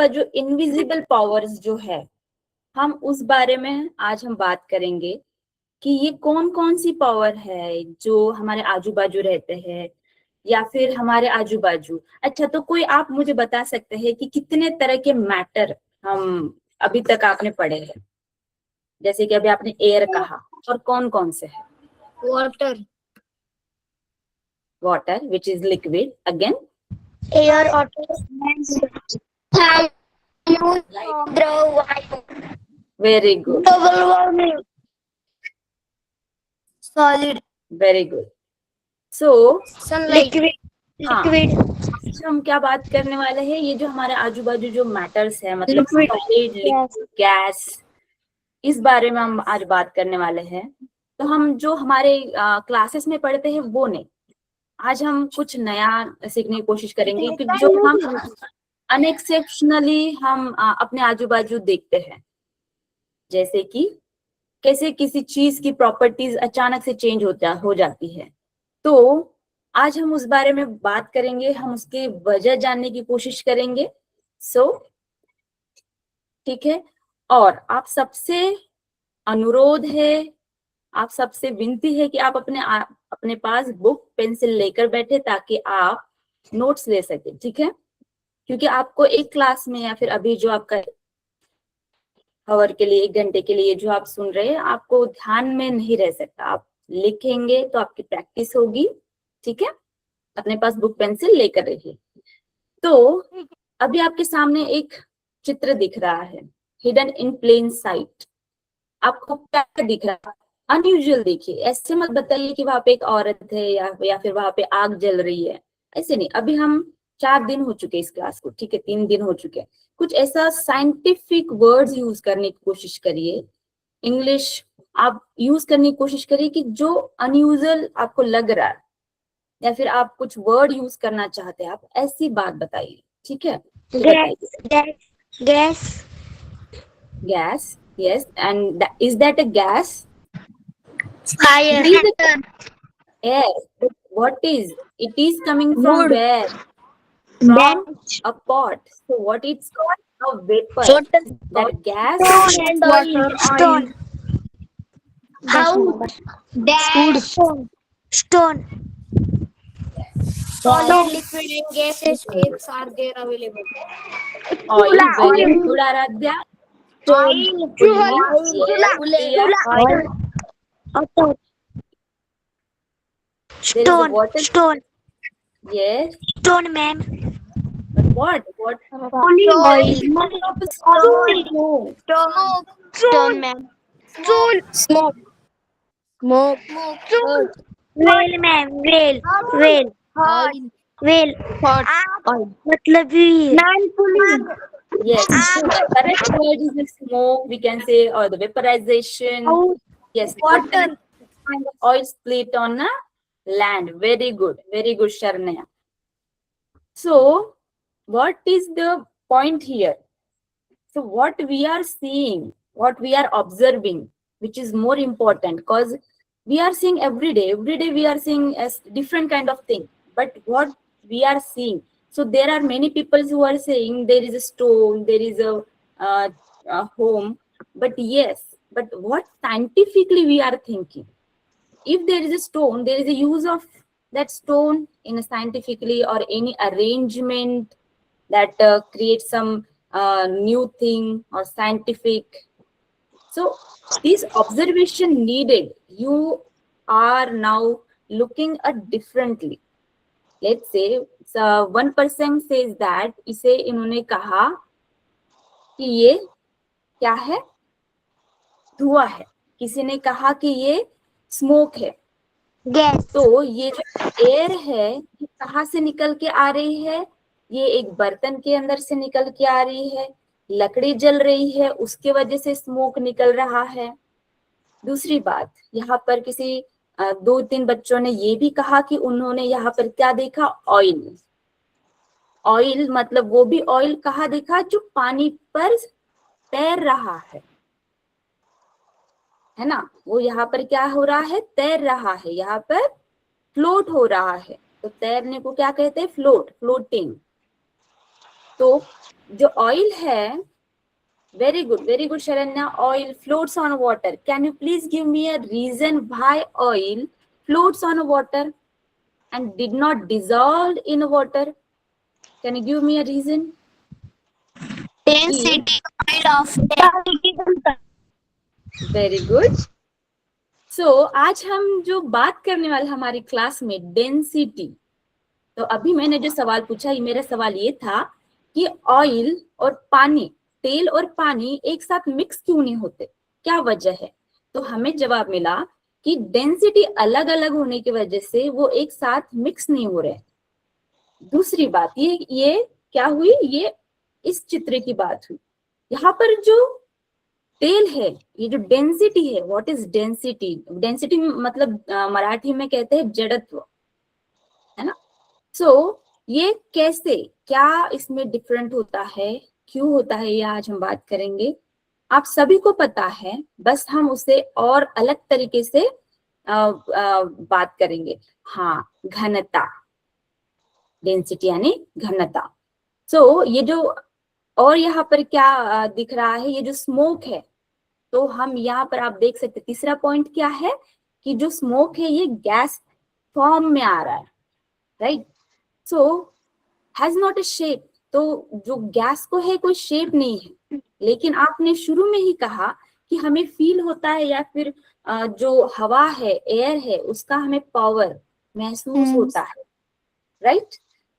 जो invisible powers जो है, हम उस बारे में आज हम बात करेंगे कि ये कौन कौन सी पावर है जो हमारे आजू बाजू रहते हैं या फिर हमारे आजू बाजू। अच्छा, तो कोई आप मुझे बता सकते हैं कि कितने तरह के मैटर हम अभी तक आपने पढ़े हैं? जैसे कि अभी आपने एयर कहा, और कौन कौन से है? Water, water which is liquid, again air, द्रव, वायु, very good, global warming, solid, very good. So sunlight, हाँ, लिक्विड, आज हम क्या बात करने वाले हैं, ये जो हमारे आजू बाजू जो मैटर्स है, मतलब लिक्विड, सॉलिड, लिक्विड, गैस, इस बारे में हम आज बात करने वाले हैं। तो हम जो हमारे क्लासेस में पढ़ते हैं वो नहीं, आज हम कुछ नया सीखने की कोशिश करेंगे कि जो हम अनएक्सेप्शनली हम अपने आजू बाजू देखते हैं। जैसे कि कैसे किसी चीज की प्रॉपर्टीज अचानक से चेंज हो जाती है। तो आज हम उस बारे में बात करेंगे, हम उसकी वजह जानने की कोशिश करेंगे। ठीक है, और आप सबसे अनुरोध है, आप सबसे विनती है कि आप अपने पास बुक पेंसिल लेकर बैठे ताकि आप नोट्स ले सके। ठीक है, क्योंकि आपको एक क्लास में या फिर अभी जो आपका आवर के लिए, 1 घंटे के लिए जो आप सुन रहे हैं, आपको ध्यान में नहीं रह सकता। आप लिखेंगे तो आपकी प्रैक्टिस होगी। ठीक है, अपने पास बुक पेंसिल लेकर रहिए। तो अभी आपके सामने एक चित्र दिख रहा है, हिडन इन प्लेन साइट। आपको क्या दिख रहा है? अनयूजुअल देखिए, ऐसे मत बताइए कि वहां पे एक औरत है या फिर वहां पे आग जल रही है, ऐसे नहीं। अभी हम 4 दिन हो चुके इस क्लास को, ठीक है, 3 दिन हो चुके हैं। कुछ ऐसा साइंटिफिक वर्ड्स यूज करने की कोशिश करिए, इंग्लिश आप यूज करने की कोशिश करिए कि जो अनयूजुअल आपको लग रहा है या फिर आप कुछ वर्ड यूज करना चाहते हैं, आप ऐसी बात बताइए। ठीक है, तो बताइए। Gas, gas, yes, and is that a gas? Fire, It is a air. But what is? It is coming from wood, where? From bench, a pot. So what it's called? A vapor. That gas. and water, stone, house, dash, stone. Solid, liquid, and gaseous shapes are there available. Oil. Very good, Aradhya. Oil, Oil. stone, Water. stone, Yes. stone, ma'am. But what? What? Oil, Stone. stone, ma'am. Smoke, smoke, whale, ma'am, whale, whale, whale. मतलब Yes. Correct word is the smoke. We can say, or the vaporization. Yes. Water. Kind of oil split on a land. Very good. Very good, Sharnaya. So, what is the point here? So, what we are seeing, what we are observing, which is more important, because we are seeing every day we are seeing a different kind of thing. But what we are seeing, so there are many people who are saying there is a stone, there is a home. But yes, but what scientifically we are thinking? If there is a stone, there is a use of that stone in a scientifically or any arrangement that creates some new thing or scientific. So this observation needed, you are now looking at differently. Let's say one person says that इसे इन्होंने कहा कि ये क्या है, धुआं है। किसी ने कहा कि ये स्मोक है। गैस, तो ये जो एयर है ये कहाँ से निकल के आ रही है? ये एक बर्तन के अंदर से निकल के आ रही है, लकड़ी जल रही है उसके वजह से स्मोक निकल रहा है। दूसरी बात, यहाँ पर किसी 2-3 बच्चों ने ये भी कहा कि उन्होंने यहाँ पर क्या देखा, ऑयल। ऑयल मतलब वो भी ऑयल कहाँ देखा, जो पानी पर तैर रहा है ना। वो यहाँ पर क्या हो रहा है, तैर रहा है, यहाँ पर फ्लोट हो रहा है। तो तैरने को क्या कहते हैं, फ्लोट, फ्लोटिंग। तो जो ऑयल है, very good Sharanya, oil floats on water. Can you please give me a reason why oil floats on water and did not dissolve in water? Can you give me a reason? Density of very good. So आज हम जो बात करने वाले हमारी class में density. तो अभी मैंने जो सवाल पूछा, मेरा सवाल ये था कि ऑयल और पानी, तेल और पानी एक साथ मिक्स क्यों नहीं होते, क्या वजह है? तो हमें जवाब मिला कि डेंसिटी अलग अलग होने की वजह से वो एक साथ मिक्स नहीं हो रहे. दूसरी बात ये क्या हुई, ये इस चित्र की बात हुई. यहाँ पर जो तेल है, ये जो डेंसिटी है, व्हाट इज डेंसिटी? डेंसिटी मतलब मराठी में कहते हैं जड़त्व, है ना. सो ये कैसे, क्या इसमें डिफरेंट होता है, क्यों होता है, ये आज हम बात करेंगे. आप सभी को पता है, बस हम उसे और अलग तरीके से बात करेंगे. हाँ, घनता, डेंसिटी यानी घनता. सो ये जो, और यहाँ पर क्या दिख रहा है, ये जो स्मोक है, तो हम यहाँ पर आप देख सकते, तीसरा पॉइंट क्या है कि जो स्मोक है ये गैस फॉर्म में आ रहा है, right. So has not A shape. तो जो गैस को है कोई शेप नहीं है, लेकिन आपने शुरू में ही कहा कि हमें फील होता है, या फिर जो हवा है, एयर है, उसका हमें पावर महसूस होता है, राइट.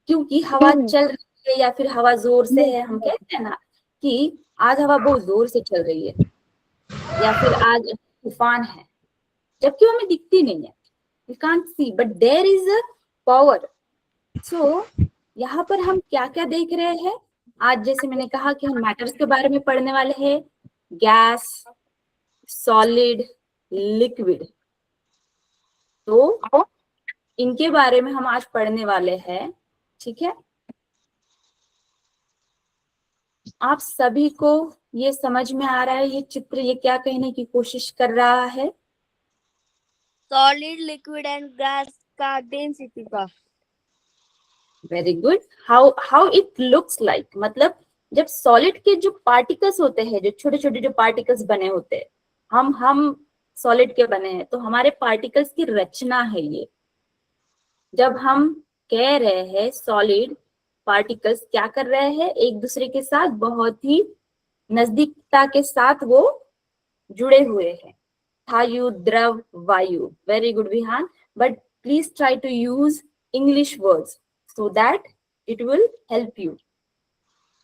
क्योंकि हवा चल रही है या फिर हवा जोर से है. हम कहते हैं ना कि आज हवा बहुत जोर से चल रही है, या फिर आज तूफान है, जबकि हमें दिखती नहीं है, we can't see, but there is a power. So यहाँ पर हम क्या क्या देख रहे हैं आज? जैसे मैंने कहा कि हम मैटर्स के बारे में पढ़ने वाले हैं, गैस, सॉलिड, लिक्विड. तो इनके बारे में हम आज पढ़ने वाले हैं, ठीक है. आप सभी को ये समझ में आ रहा है, ये चित्र ये क्या कहने की कोशिश कर रहा है? सॉलिड, लिक्विड एंड गैस का डेंसिटी का. Very good. How it looks like, मतलब जब सॉलिड के जो पार्टिकल्स होते हैं, जो छोटे छोटे जो पार्टिकल्स बने होते हैं, हम सॉलिड के बने हैं, तो हमारे पार्टिकल्स की रचना है ये. जब हम कह रहे हैं सॉलिड पार्टिकल्स क्या कर रहे हैं, एक दूसरे के साथ बहुत ही नजदीकता के साथ वो जुड़े हुए हैं. स्थायु, द्रव, वायु. Very good Vihan. But please try to use English words so that it will help you.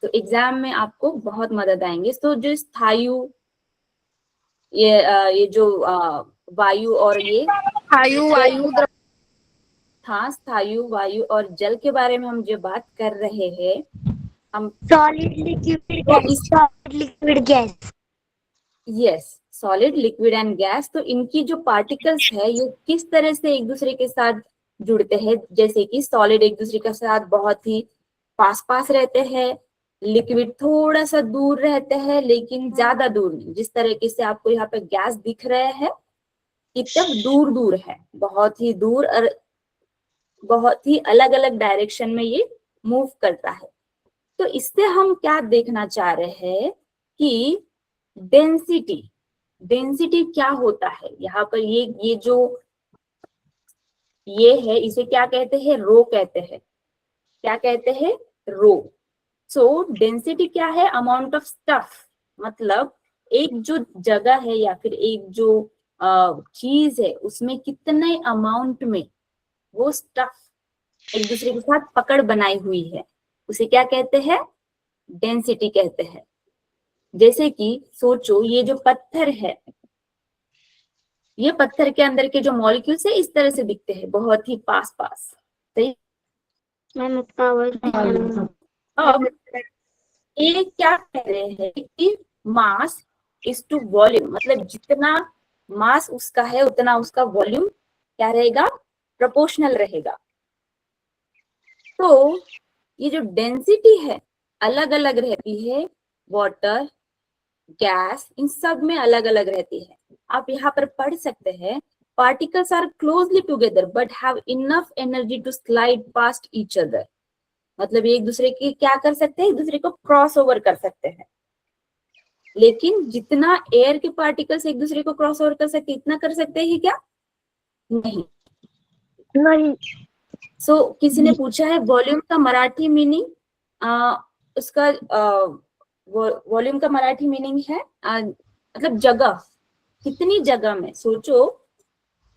तो एग्जाम में आपको बहुत मदद आएंगे. तो जो स्थायु, ये जो वायु और ये वायु हाँ, स्थायु, वायु और जल के बारे में हम जो बात कर रहे हैं, हम solid, liquid, gas. Yes, solid, liquid and gas. तो इनकी जो पार्टिकल्स है ये किस तरह से एक दूसरे के साथ जुड़ते हैं. जैसे कि सॉलिड एक दूसरे के साथ बहुत ही पास पास रहते हैं, लिक्विड थोड़ा सा दूर रहते हैं, लेकिन ज्यादा दूर नहीं. जिस तरीके से आपको यहाँ पे गैस दिख रहे हैं, एकदम दूर दूर है, बहुत ही दूर, और बहुत ही अलग अलग डायरेक्शन में ये मूव करता है. तो इससे हम क्या देखना चाह रहे हैं कि डेंसिटी क्या होता है. यहाँ पर ये जो ये है, इसे क्या कहते हैं? रो कहते हैं. क्या कहते हैं? रो. सो डेंसिटी क्या है? Amount of stuff. मतलब एक जो जगह है या फिर एक जो चीज है, उसमें कितने अमाउंट में वो स्टफ एक दूसरे के साथ पकड़ बनाई हुई है, उसे क्या कहते हैं? डेंसिटी कहते हैं. जैसे कि सोचो, ये जो पत्थर है, ये पत्थर के अंदर के जो मॉलिक्यूल्स है इस तरह से दिखते हैं, बहुत ही पास पास. सही. अब ये क्या कह रहे हैं कि मास इज टू वॉल्यूम, मतलब जितना मास उसका है उतना उसका वॉल्यूम क्या रहेगा? प्रोपोर्शनल रहेगा. तो ये जो डेंसिटी है अलग अलग रहती है, वाटर, गैस, इन सब में अलग अलग रहती है. आप यहाँ पर पढ़ सकते हैं, particles are closely together but have enough energy to slide past each other. मतलब ये एक दूसरे की क्या कर सकते हैं, एक दूसरे को क्रॉस ओवर कर सकते हैं। लेकिन जितना एयर के पार्टिकल्स एक दूसरे को क्रॉस ओवर कर सकते इतना कर सकते हैं क्या? नहीं। नहीं। किसी ने पूछा है वॉल्यूम का मराठी मीनिंग, उसका वॉल्यूम का मराठी मीनिंग है मतलब जगह, कितनी जगह में, सोचो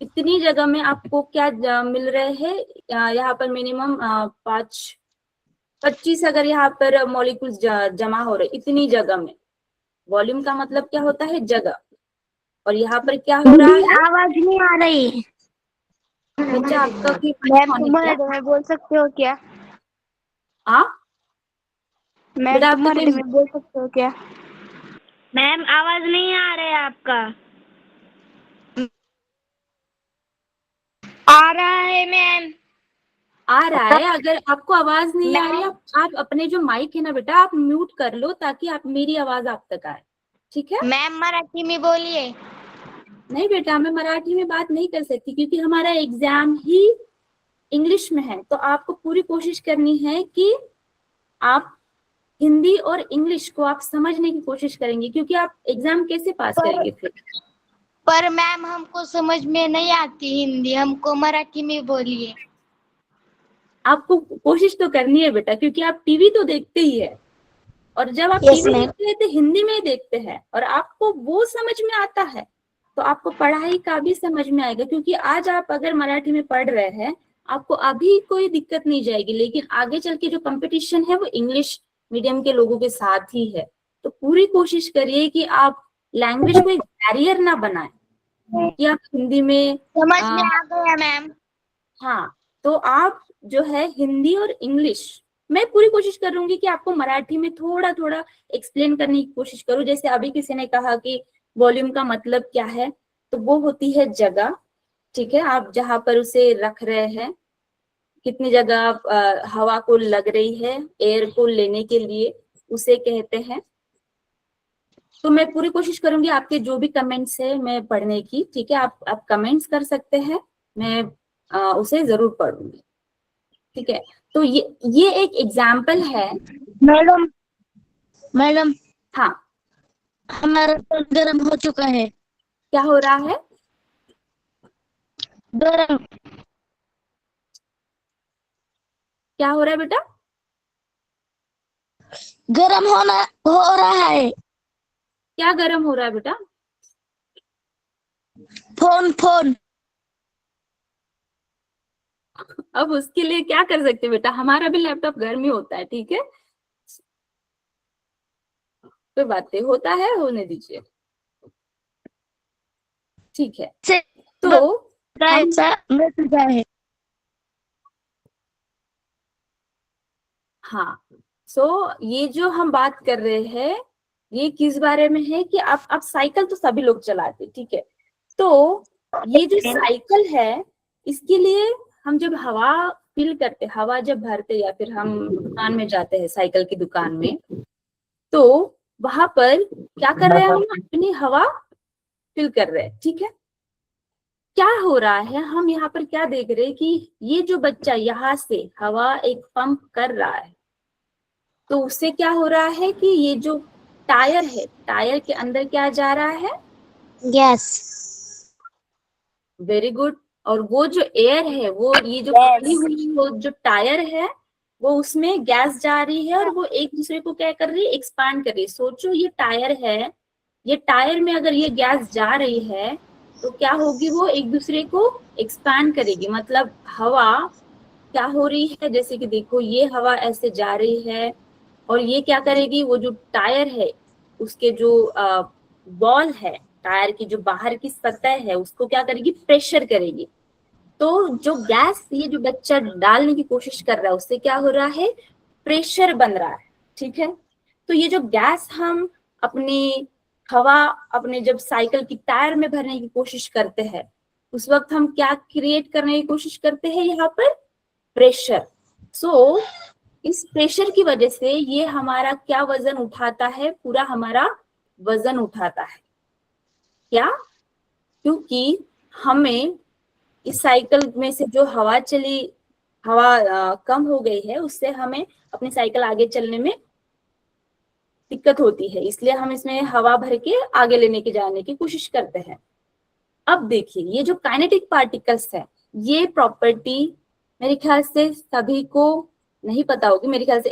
कितनी जगह में आपको क्या मिल रहे हैं। यहाँ पर मिनिमम 25 अगर यहाँ पर मॉलिक्यूल्स जमा हो रहे इतनी जगह में, वॉल्यूम का मतलब क्या होता है, जगह। और यहाँ पर क्या हो रहा है, आवाज नहीं आ रही। बच्चा आपका की मैम तुम्हारे में बोल सकते हो क्या? हाँ मैम बेटा, आपका तुम्हारे कोई में बोल सकते हो क्या? मैम आवाज नहीं आ रहा है आपका। आ रहा है मैम। आ रहा है। अगर आपको आवाज नहीं आ रही, आप अपने जो माइक है ना बेटा, आप म्यूट कर लो ताकि आप मेरी आवाज आप तक आए, ठीक है? मैम मराठी में बोलिए। नहीं बेटा, मैं मराठी में बात नहीं कर सकती क्योंकि हमारा एग्जाम ही इंग्लिश में है। तो आपको पूरी कोशिश करनी है कि आप हिंदी और इंग्लिश को आप समझने की कोशिश करेंगे, क्योंकि आप एग्जाम कैसे पास करेंगे फिर? पर मैम हमको समझ में नहीं आती हिंदी, हमको मराठी में बोलिए। आपको कोशिश तो करनी है बेटा, क्योंकि आप टीवी तो देखते ही है, और जब आप Yes, टीवी ma'am. देखते हैं तो हिंदी में ही देखते हैं, और आपको वो समझ में आता है तो आपको पढ़ाई का भी समझ में आएगा। क्योंकि आज आप अगर मराठी में पढ़ रहे हैं, आपको अभी कोई दिक्कत नहीं जाएगी, लेकिन आगे चल के जो कंपटीशन है वो इंग्लिश मीडियम के लोगों के साथ ही है। तो पूरी कोशिश करिए कि आप लैंग्वेज को एक बैरियर ना बनाएं कि आप हिंदी में समझ में आ गया मैम। हाँ, तो आप जो है हिंदी और इंग्लिश, मैं पूरी कोशिश करूंगी कि आपको मराठी में थोड़ा थोड़ा एक्सप्लेन करने की कोशिश करूं। जैसे अभी किसी ने कहा कि वॉल्यूम का मतलब क्या है, तो वो होती है जगह, ठीक है? आप जहां पर उसे रख रहे हैं, कितनी जगह आप हवा को लग रही है एयर को लेने के लिए, उसे कहते हैं। तो मैं पूरी कोशिश करूंगी आपके जो भी कमेंट्स है मैं पढ़ने की, ठीक है? आप कमेंट्स कर सकते हैं, मैं उसे जरूर पढ़ूंगी, ठीक है? तो ये एक एग्जाम्पल है। मैडम मैडम हाँ, हमारा तो गर्म हो चुका है। क्या हो रहा है? गर्म क्या हो रहा है बेटा? गर्म होना हो रहा है। क्या गर्म हो रहा है बेटा? Phone phone. अब उसके लिए क्या कर सकते हैं बेटा, हमारा भी लैपटॉप गर्म ही होता है, ठीक है? कोई बात नहीं, होता है, होने दीजिए, ठीक है? से तो हम ऐसा मैसेज है। हाँ, ये जो हम बात कर रहे हैं ये किस बारे में है कि आप साइकिल तो सभी लोग चलाते, ठीक है? तो ये जो साइकिल है, इसके लिए हम जब हवा फिल करते, हवा जब भरते, या फिर हम दुकान में जाते हैं साइकिल की दुकान में, तो वहां पर क्या कर रहे हैं, हम अपनी हवा फिल कर रहे हैं, ठीक है? क्या हो रहा है, हम यहाँ पर क्या देख रहे हैं कि ये जो बच्चा यहाँ से हवा एक पंप कर रहा है, तो उससे क्या हो रहा है कि ये जो टायर है, टायर के अंदर क्या जा रहा है, यस। Very good. और वो जो एयर है, वो ये जो खुली हुई वो जो टायर है, वो उसमें गैस जा रही है और वो एक दूसरे को क्या कर रही है, एक्सपांड कर रही है। सोचो ये टायर है, ये टायर में अगर ये गैस जा रही है तो क्या होगी, वो एक दूसरे को एक्सपांड करेगी। मतलब हवा क्या हो रही है, जैसे कि देखो ये हवा ऐसे जा रही है, और ये क्या करेगी, वो जो टायर है उसके जो बॉल है, टायर की जो बाहर की सतह है, उसको क्या करेगी, प्रेशर करेगी। तो जो गैस ये जो बच्चा डालने की कोशिश कर रहा है, उससे क्या हो रहा है, प्रेशर बन रहा है, ठीक है? तो ये जो गैस हम अपनी हवा अपने जब साइकिल की टायर में भरने की कोशिश करते हैं, उस वक्त हम क्या क्रिएट करने की कोशिश करते हैं, यहाँ पर प्रेशर। इस प्रेशर की वजह से ये हमारा क्या वजन उठाता है, पूरा हमारा वजन उठाता है। क्या? क्योंकि हमें इस साइकिल में से जो हवा चली हवा कम हो गई है, उससे हमें अपनी साइकिल आगे चलने में दिक्कत होती है, इसलिए हम इसमें हवा भर के आगे लेने की जाने की कोशिश करते हैं। अब देखिए ये जो काइनेटिक पार्टिकल्स है, ये प्रॉपर्टी मेरे ख्याल से सभी को नहीं पता होगी, मेरे ख्याल से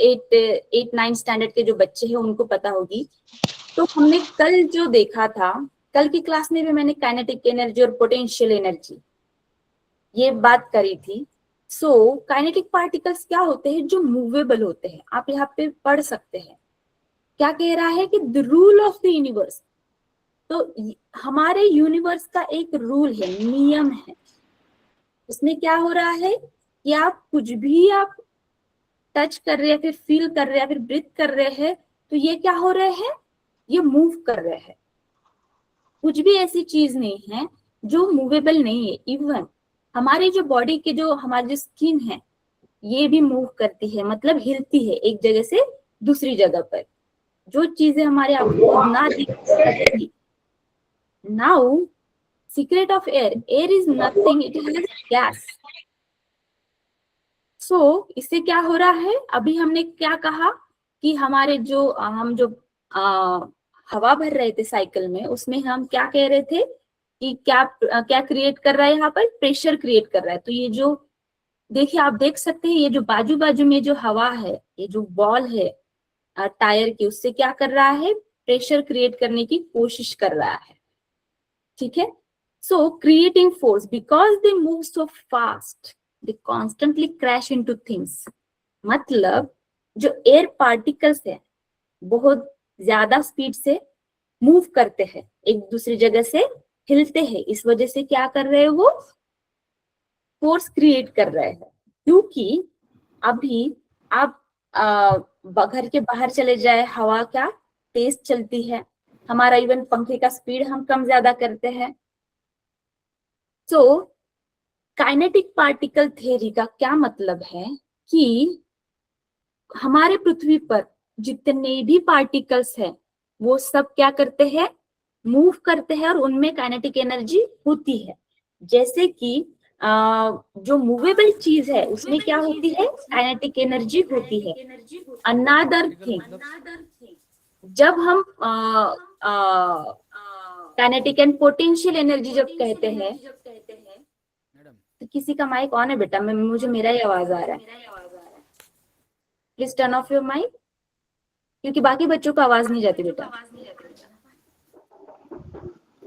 8 9 स्टैंडर्ड के जो बच्चे हैं उनको पता होगी। तो हमने कल जो देखा था, कल की क्लास में भी मैंने काइनेटिक एनर्जी और पोटेंशियल एनर्जी ये बात करी थी। सो काइनेटिक पार्टिकल्स क्या होते हैं, जो मूवेबल होते हैं। आप यहाँ पे पढ़ सकते हैं क्या कह रहा है कि the rule of the universe. तो हमारे यूनिवर्स का एक रूल है, नियम है। उसमें क्या हो रहा है कि आप कुछ भी आप टच कर रहे हैं, फिर फील कर रहे हैं, फिर ब्रीथ कर रहे हैं, तो ये क्या हो रहे हैं, ये मूव कर रहे हैं। कुछ भी ऐसी चीज नहीं है जो मूवेबल नहीं है। इवन हमारी जो बॉडी के जो हमारी जो स्किन है, ये भी मूव करती है, मतलब हिलती है एक जगह से दूसरी जगह पर। जो चीजें हमारे आपको ना दिख सकती। Now secret of air, air is nothing, it has gas. So इससे क्या हो रहा है, अभी हमने क्या कहा कि हमारे जो हम जो हवा भर रहे थे साइकिल में, उसमें हम क्या कह रहे थे कि क्या क्या क्रिएट कर रहा है, यहाँ पर प्रेशर क्रिएट कर रहा है। तो ये जो देखिए आप देख सकते हैं, ये जो बाजू बाजू में जो हवा है, ये जो बॉल है टायर की, उससे क्या कर रहा है, प्रेशर क्रिएट करने की कोशिश कर रहा है। ठीक है। सो creating force, because they move so fast they constantly crash into things. मतलब जो एयर पार्टिकल्स है बहुत ज्यादा स्पीड से मूव करते हैं, एक दूसरी जगह से हिलते हैं, इस वजह से क्या कर रहे हैं, वो फोर्स क्रिएट कर रहे हैं। क्योंकि अभी आप घर के बाहर चले जाए, हवा क्या तेज चलती है, हमारा इवन पंखे का स्पीड हम कम ज्यादा करते हैं। सो काइनेटिक पार्टिकल थ्योरी का क्या मतलब है कि हमारे पृथ्वी पर जितने भी पार्टिकल्स हैं वो सब क्या करते हैं, मूव करते हैं, और उनमें काइनेटिक एनर्जी होती है। जैसे कि जो मूवेबल चीज है उसमें क्या होती है, काइनेटिक एनर्जी होती है। अनदर थिंग, जब हम काइनेटिक एंड पोटेंशियल एनर्जी जब कहते हैं, तो किसी का माइक ऑन है बेटा, मुझे मेरा ही आवाज आ रहा है। Please turn off your mic, क्योंकि बाकी बच्चों को आवाज नहीं जाती बेटा।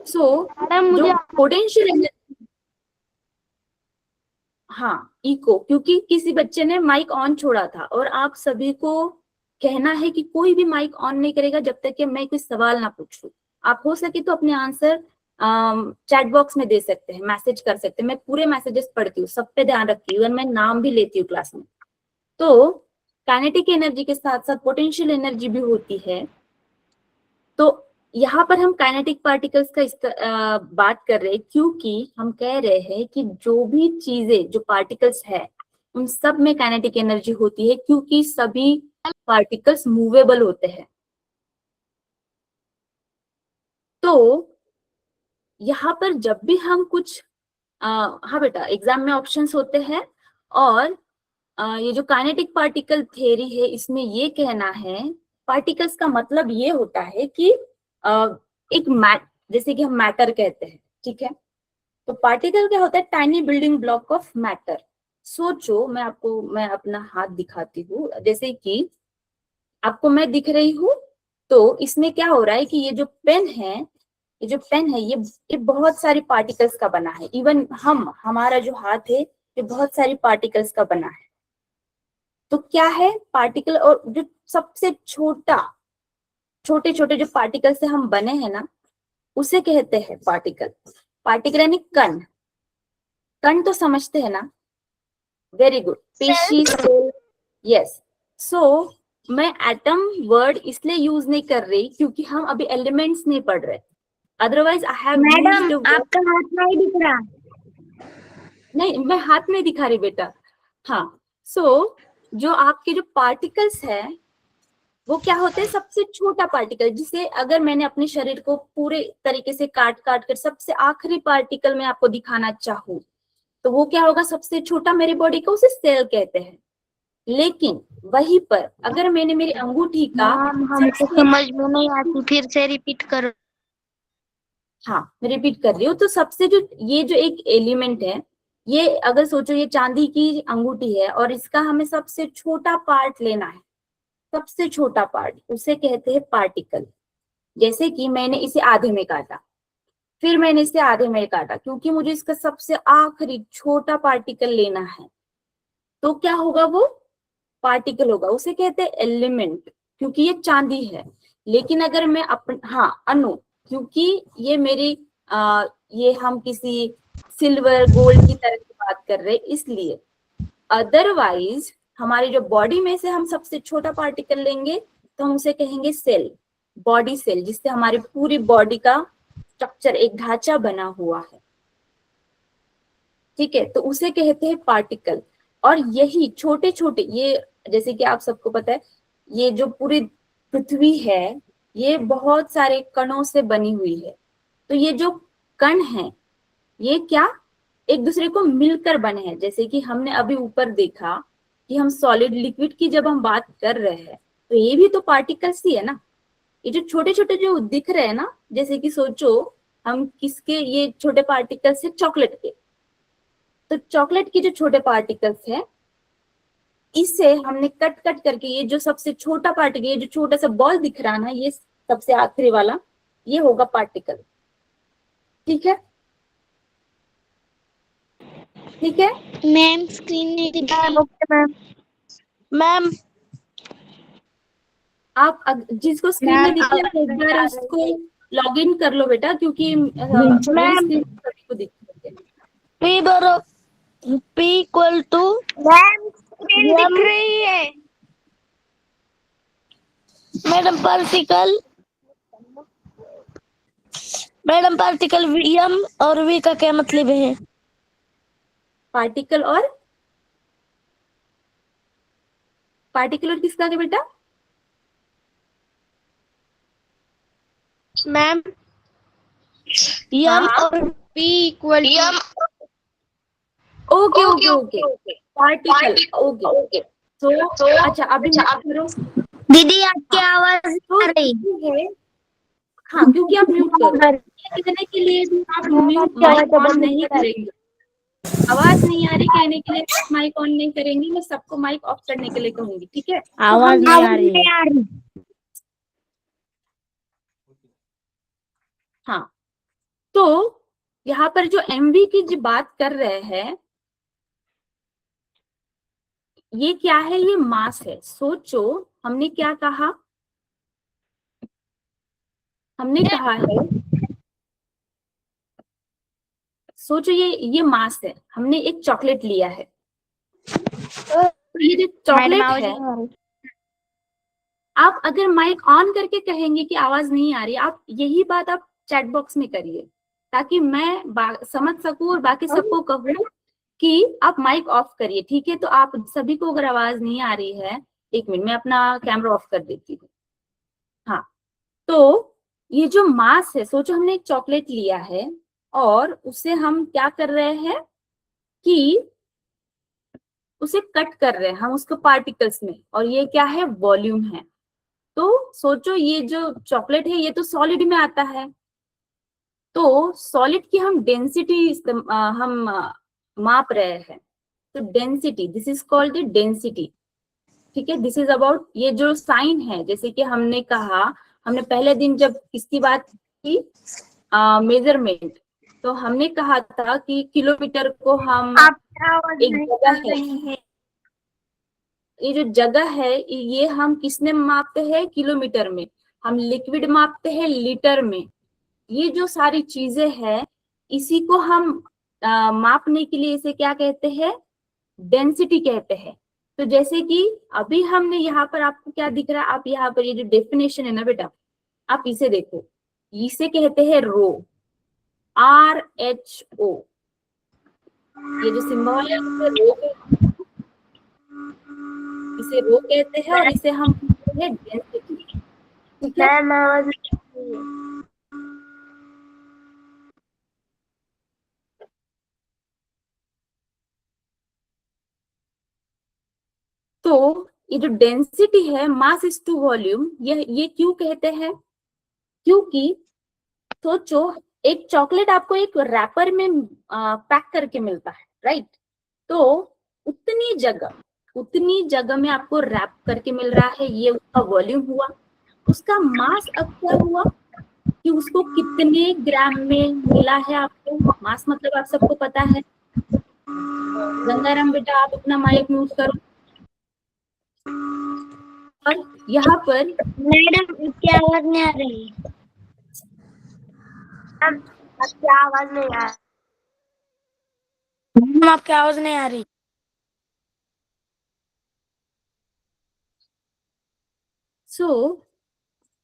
सो जो पोटेंशियल एनर्जी, हाँ इको, क्योंकि किसी बच्चे ने माइक ऑन छोड़ा था, और आप सभी को कहना है कि कोई भी माइक ऑन नहीं करेगा जब तक कि मैं कोई सवाल ना पूछूं। आप हो सके तो अपने आंसर चैट बॉक्स में दे सकते हैं, मैसेज कर सकते हैं। मैं पूरे मैसेजेस पढ़ती हूँ, सब पे ध्यान रखती हूँ, मैं नाम भी लेती हूँ क्लास में। तो काइनेटिक एनर्जी के साथ साथ पोटेंशियल एनर्जी भी होती है। तो यहाँ पर हम काइनेटिक पार्टिकल्स का बात कर रहे हैं, क्योंकि हम कह रहे हैं कि जो भी चीजें, जो पार्टिकल्स है, उन सब में काइनेटिक एनर्जी होती है, क्योंकि सभी पार्टिकल्स मूवेबल होते हैं। तो यहाँ पर जब भी हम कुछ हाँ बेटा, एग्जाम में ऑप्शंस होते हैं, और ये जो काइनेटिक पार्टिकल थ्योरी है, इसमें ये कहना है, पार्टिकल्स का मतलब ये होता है कि एक जैसे कि हम मैटर कहते हैं, ठीक है। तो पार्टिकल क्या होता है, tiny building block of matter. सोचो, मैं अपना हाथ दिखाती हूँ, जैसे कि आपको मैं दिख रही हूँ, तो इसमें क्या हो रहा है कि ये जो पेन है, ये बहुत सारी पार्टिकल्स का बना है। इवन हमारा जो हाथ है, ये बहुत सारी पार्टिकल्स का बना है। तो क्या है पार्टिकल, और जो सबसे छोटे छोटे जो पार्टिकल से हम बने हैं ना, उसे कहते हैं पार्टिकल। पार्टिकल यानी कण। कण तो समझते हैं ना, वेरी गुड, स्पीशीज, यस। सो मैं एटम वर्ड इसलिए यूज नहीं कर रही क्योंकि हम अभी एलिमेंट्स नहीं पढ़ रहे, अदरवाइज आई हैव मैडम आपका हाथ नहीं दिख रहा। नहीं, मैं हाथ नहीं दिखा रही बेटा। हाँ, सो जो आपके जो पार्टिकल्स है वो क्या होते हैं, सबसे छोटा पार्टिकल, जिसे अगर मैंने अपने शरीर को पूरे तरीके से काट काट कर सबसे आखिरी पार्टिकल में आपको दिखाना चाहूँ, तो तो वो क्या होगा सबसे छोटा मेरी बॉडी का, उसे सेल कहते हैं। लेकिन वहीं पर अगर मैंने मेरी अंगूठी का मैम हमको सबसे, समझ में नहीं आती, फिर से रिपीट करो। हाँ मैं रिपीट कर रही हूँ, तो सबसे जो ये जो एक एलिमेंट है, ये अगर सोचो ये चांदी की अंगूठी है और इसका हमें सबसे छोटा पार्ट लेना है, सबसे छोटा पार्ट उसे कहते हैं पार्टिकल। जैसे कि मैंने इसे आधे में काटा, फिर मैंने इसे आधे में काटा, क्योंकि मुझे इसका सबसे आखिरी छोटा पार्टिकल लेना है, तो क्या होगा, वो पार्टिकल होगा, उसे कहते हैं एलिमेंट, क्योंकि ये चांदी है। लेकिन अगर मैं हाँ अणु, क्योंकि ये मेरी ये हम किसी सिल्वर गोल्ड की तरह की बात कर रहे हैं इसलिए। अदरवाइज हमारी जो बॉडी में से हम सबसे छोटा पार्टिकल लेंगे तो हम उसे कहेंगे सेल, बॉडी सेल, जिससे हमारी पूरी बॉडी का स्ट्रक्चर, एक ढांचा बना हुआ है। ठीक है, तो उसे कहते हैं पार्टिकल। और यही छोटे छोटे, ये जैसे कि आप सबको पता है, ये जो पूरी पृथ्वी है ये बहुत सारे कणों से बनी हुई है। तो ये जो कण है ये क्या एक दूसरे को मिलकर बने हैं। जैसे कि हमने अभी ऊपर देखा कि हम सॉलिड लिक्विड की जब हम बात कर रहे हैं तो ये भी तो पार्टिकल्स ही है ना। ये जो छोटे छोटे जो दिख रहे हैं ना, जैसे कि सोचो हम किसके ये छोटे पार्टिकल्स है, चॉकलेट के। तो चॉकलेट के जो छोटे पार्टिकल्स है, इसे हमने कट कट करके ये जो सबसे छोटा पार्टिकल, ये जो छोटा सा बॉल दिख रहा ना, ये सबसे आखिरी वाला, ये होगा पार्टिकल। ठीक है, ठीक है। मैम स्क्रीन नहीं दिख रही। मैम मैम आप जिसको स्क्रीन में दिख रहा है एक बार उसको लॉग इन कर लो बेटा, क्योंकि मेरी मैम स्क्रीन सभी को दिख रही है। पी बरो P equal to ma'am screen दिख रही है। Madam particle, madam particle M और वी का क्या मतलब है? पार्टिकल और किसका है बेटा? मैम एम और P equal M. Okay okay okay, particle, okay. तो अच्छा अभी म्यूट करो। दीदी आपकी हाँ, आवाज तो आ रही ये है, हाँ क्योंकि आप म्यूट करो, ये कहने के लिए भी आप म्यूट माइक ऑन नहीं करेंगे। आवाज नहीं आ रही कहने के लिए माइक ऑन नहीं करेंगे, मैं सबको माइक ऑफ करने के लिए कहूंगी। ठीक है, तो आवाज हम नहीं आ रही। हाँ, तो यहाँ पर जो एमवी की जो बात कर रहे हैं, ये क्या है, ये मास है। सोचो हमने क्या कहा, हमने कहा है, सोचो ये मास है, हमने एक चॉकलेट लिया है। तो ये जो मैडम चॉकलेट आवाज है, नहीं आ रही। आप अगर माइक ऑन करके कहेंगे कि आवाज नहीं आ रही, आप यही बात आप चैट बॉक्स में करिए, ताकि मैं समझ सकूं और बाकी सबको कहूं कि आप माइक ऑफ करिए। ठीक है, तो आप सभी को अगर आवाज नहीं आ रही है, एक मिनट मैं अपना कैमरा ऑफ कर देती हूँ। हाँ, तो ये जो मास है, सोचो हमने एक चॉकलेट लिया है और उसे हम क्या कर रहे हैं कि उसे कट कर रहे हैं हम उसको पार्टिकल्स में, और ये क्या है, वॉल्यूम है। तो सोचो ये जो चॉकलेट है ये तो सॉलिड में आता है, तो सॉलिड की हम डेंसिटी हम माप रहे हैं। तो density, this is called the density. ठीक है, दिस इज अबाउट ये जो साइन है। जैसे कि हमने कहा, हमने पहले दिन जब इसकी बात की मेजरमेंट, तो हमने कहा था कि किलोमीटर को हम आपकी आवाज एक नहीं आ जगह है, रही है। ये जो जगह है ये हम किसमें मापते हैं, किलोमीटर में। हम लिक्विड मापते हैं लीटर में। ये जो सारी चीजें हैं इसी को हम मापने के लिए इसे क्या कहते हैं, डेंसिटी कहते हैं। तो जैसे कि अभी हमने यहाँ पर, आपको क्या दिख रहा है, आप यहाँ पर ये जो डेफिनेशन है ना बेटा, आप इसे देखो, इसे कहते हैं रो, RHO। ये जो सिंबल है इसे रो कहते हैं, और इसे हम कहते हैं डेंसिटी। ठीक है, मैम आवाज नहीं आ रही है। ये जो डेंसिटी है मास इज टू वॉल्यूम, ये क्यों कहते हैं? क्योंकि सोचो एक चॉकलेट आपको एक रैपर में पैक करके मिलता है, राइट? तो उतनी जगह में आपको रैप करके मिल रहा है, ये उसका वॉल्यूम हुआ। उसका मास अब क्या हुआ कि उसको कितने ग्राम में मिला है आपको। मास मतलब आप सबको पता है। गंगाराम बेटा आप अपना माइक म्यूट करो। और यहाँ पर मैडम क्या आवाज नहीं आ रही? आपकी आवाज नहीं आ रही। आपकी आवाज नहीं आ रही।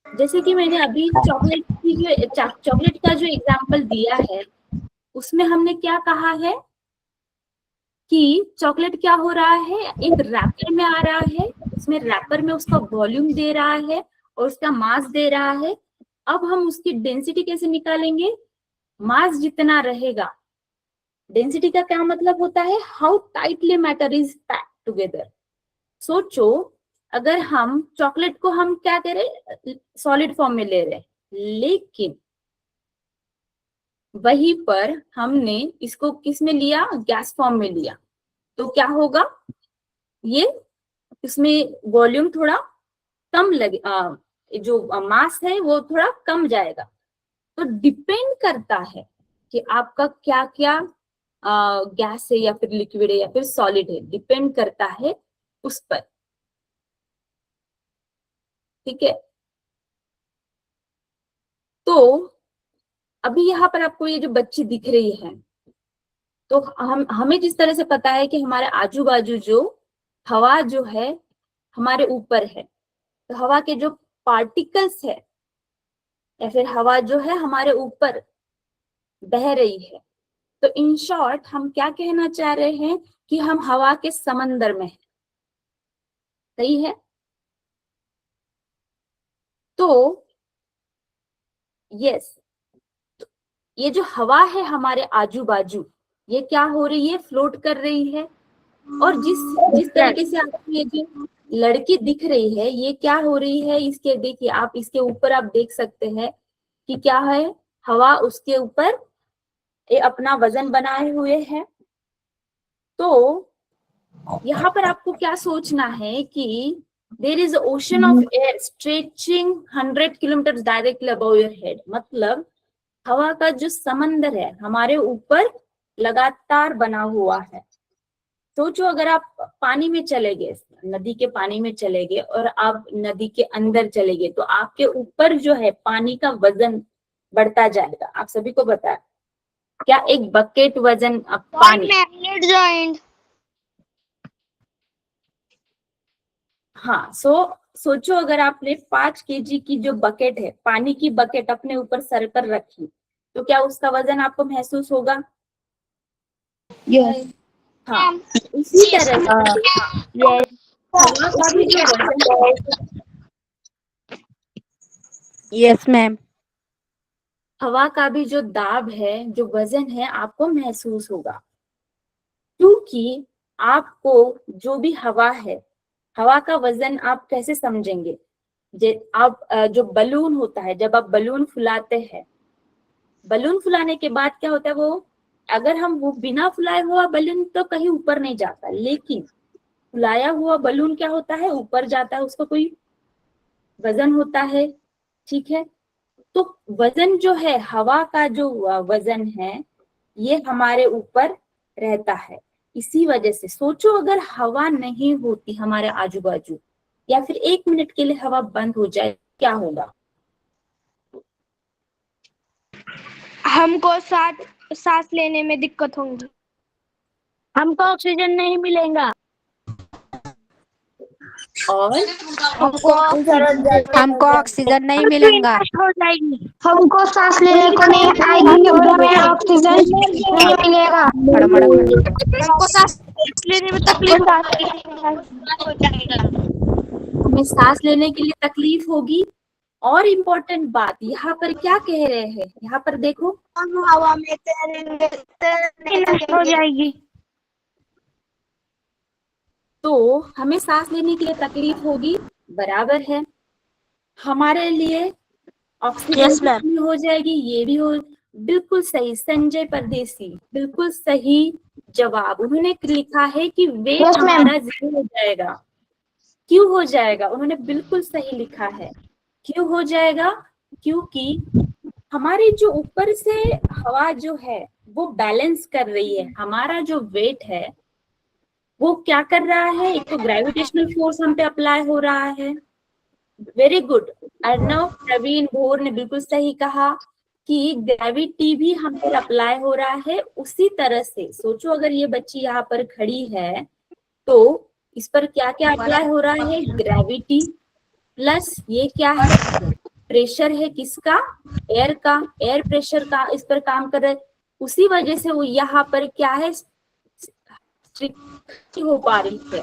जैसे कि मैंने अभी चॉकलेट का जो एग्जाम्पल दिया है, उसमें हमने क्या कहा है कि चॉकलेट क्या हो रहा है, एक रैपर में आ रहा है, उसमें रैपर में उसका वॉल्यूम दे रहा है और उसका मास दे रहा है। अब हम उसकी डेंसिटी कैसे निकालेंगे? मास जितना रहेगा, डेंसिटी का क्या मतलब होता है? How tightly matter is packed together. सोचो अगर हम चॉकलेट को हम क्या करें, सॉलिड फॉर्म में ले रहे, लेकिन वहीं पर हमने इसको किस में लिया? गैस फॉर्म में लिया, तो क्या होगा? ये इसमें वॉल्यूम थोड़ा कम लगे, जो मास है वो थोड़ा कम जाएगा। तो डिपेंड करता है कि आपका क्या क्या गैस है या फिर लिक्विड है या फिर सॉलिड है, डिपेंड करता है उस पर। ठीक है, तो अभी यहाँ पर आपको ये जो बच्ची दिख रही है, तो हमें जिस तरह से पता है कि हमारे आजू बाजू जो हवा जो है हमारे ऊपर है, तो हवा के जो पार्टिकल्स है या फिर हवा जो है हमारे ऊपर बह रही है। तो इन शॉर्ट हम क्या कहना चाह रहे हैं कि हम हवा के समंदर में हैं। सही है? तो यस, ये जो हवा है हमारे आजू बाजू, ये क्या हो रही है? फ्लोट कर रही है। और जिस तरीके से आपको ये जो लड़की दिख रही है, ये क्या हो रही है? इसके देखिए, आप इसके ऊपर आप देख सकते हैं कि क्या है, हवा उसके ऊपर ये अपना वजन बनाए हुए है। तो यहाँ पर आपको क्या सोचना है कि there is ocean of air stretching 100 kilometre directly above your head. मतलब हवा का जो समंदर है हमारे ऊपर लगातार बना हुआ है। सोचो अगर आप पानी में चले गए, नदी के पानी में चले गए और आप नदी के अंदर चले गए, तो आपके ऊपर जो है पानी का वजन बढ़ता जाएगा। आप सभी को पता है क्या? एक बकेट वजन पानी, हाँ। सोचो अगर आपने 5 केजी की जो बकेट है, पानी की बकेट अपने ऊपर सर पर रखी, तो क्या उसका वजन आपको महसूस होगा? यस। हाँ, इसी तरह से हवा का भी जो वजन है, यस मैम। हवा का भी जो दाब है, जो वजन है, आपको महसूस होगा। क्योंकि आपको जो भी हवा है, हवा का वजन आप कैसे समझेंगे? आप जो बलून होता है, जब आप बलून फुलाते हैं, बलून फुलाने के बाद क्या होता है, वो अगर हम वो बिना फुलाए हुआ बलून तो कहीं ऊपर नहीं जाता, लेकिन फुलाया हुआ बलून क्या होता है? ऊपर जाता है, उसका कोई वजन होता है। ठीक है, तो वजन जो है, हवा का जो वजन है, ये हमारे ऊपर रहता है। इसी वजह से सोचो अगर हवा नहीं होती हमारे आजू बाजू, या फिर 1 मिनट के लिए हवा बंद हो जाए, क्या होगा? हमको सांस लेने में दिक्कत होगी। हमको ऑक्सीजन नहीं मिलेगा। और हमको ऑक्सीजन नहीं मिलेगा। हो जाएगी। हमको सांस लेने को नहीं आएगी और हमें ऑक्सीजन नहीं मिलेगा। हमको सांस लेने में तकलीफ हमें सांस लेने के लिए तकलीफ होगी। और इम्पोर्टेंट बात यहाँ पर क्या कह रहे हैं, यहाँ पर देखो, हवा में तैरेंगे हो जाएगी। तो हमें सांस लेने के लिए तकलीफ होगी, बराबर है। हमारे लिए ऑक्सीजन भी हो जाएगी, ये भी हो, बिल्कुल सही। संजय परदेसी, बिल्कुल सही जवाब। उन्होंने लिखा है कि वेट Yes, ma'am. हमारा जीरो हो जाएगा। क्यों हो जाएगा? उन्होंने बिल्कुल सही लिखा है। क्यों हो जाएगा? क्योंकि हमारी जो ऊपर से हवा जो है वो बैलेंस कर रही है। हमारा जो वेट है वो क्या कर रहा है? एक तो ग्रेविटेशनल फोर्स हम पे अप्लाई हो रहा है। वेरी गुड अर्णव, प्रवीण, भोर ने बिल्कुल सही कहा कि ग्रेविटी भी हम पर अप्लाई हो रहा है। उसी तरह से सोचो, अगर ये बच्ची यहाँ पर खड़ी है तो इस पर क्या क्या अप्लाई हो रहा है? ग्रेविटी प्लस ये क्या है? प्रेशर है। किसका? एयर का। एयर प्रेशर का इस पर काम कर रहा है। उसी वजह से वो यहाँ पर क्या है? स्ट्रिक्ट हो पा रही है।